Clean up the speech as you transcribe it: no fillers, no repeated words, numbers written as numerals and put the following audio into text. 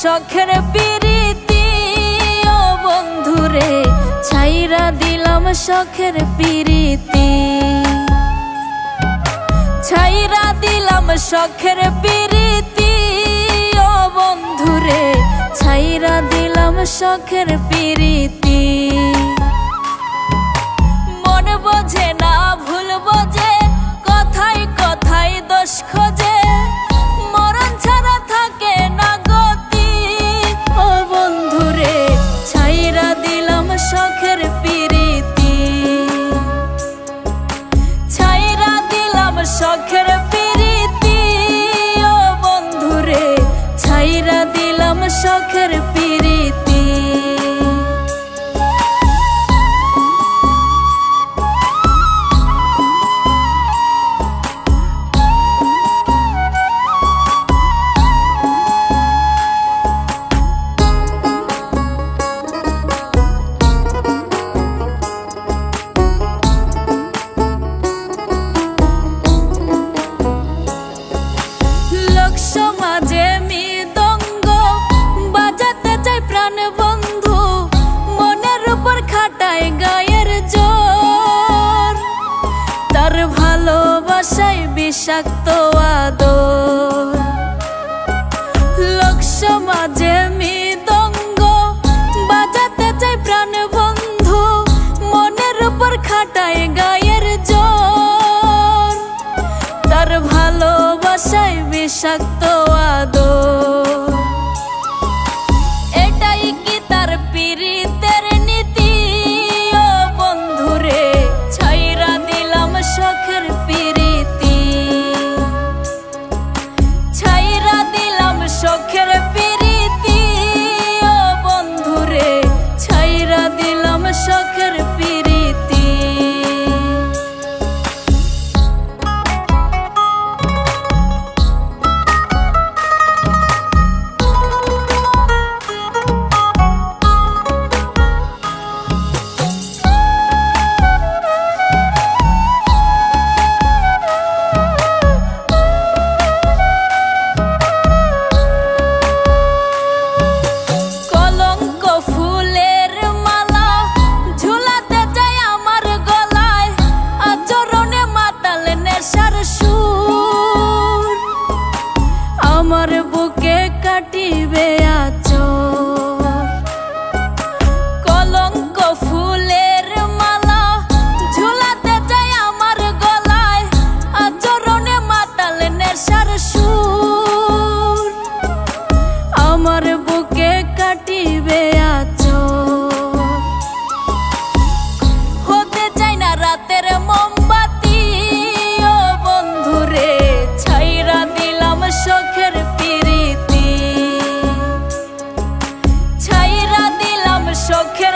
শখের পিরিতি ও বন্ধুরে ছাইরা দিলাম শখের পিরিতি ছাইরা দিলাম শখের পিরিতি ও বন্ধুরে ছাইরা দিলাম শখের পিরিতি মন বোঝে না ভুল বোঝে কথায় কথায় দোষ খোঁজে মরণ ছাড়া থাকে না গতি ও বন্ধুরে ছাইরা দিলাম শখের পিরিতি ছাইরা দিলাম শখের পিরিতি ও বন্ধুরে ছাইরা দিলাম শখের পিরিতি সমাজে মৃদঙ্গ বাজাতে চাই প্রাণ বন্ধু মনের উপর খাটায় গায়ের জোর তার ভালোবাসায় বিষাক্ত আদর লোক সমাজে মৃদঙ্গ বাজাতে চাই প্রাণ বন্ধু মনের উপর খাটায় গায়ের জোর তার ভালোবাসায় বিষাক্ত আদর এটাই কি তার পিরিতের নীতি ও বন্ধুরে ছাইরা দিলাম শখের পিরিতি ছাইরা দিলাম শখের পিরিতি ও বন্ধুরে ছাইরা দিলাম শখের পিরিতি আমার বুকে কাটিবে আচর কলঙ্ক ফুলের মালা ঝুলাতে চাই আমার গলায় আচরণে মাতাল নেশার সুর আমার বুকে কাটিবে আচর হতে চাই না রাতের মোমবাতি ও বন্ধুরে ছাইরা দিলাম শখের পিরিতি ছাইরা দিলাম শখের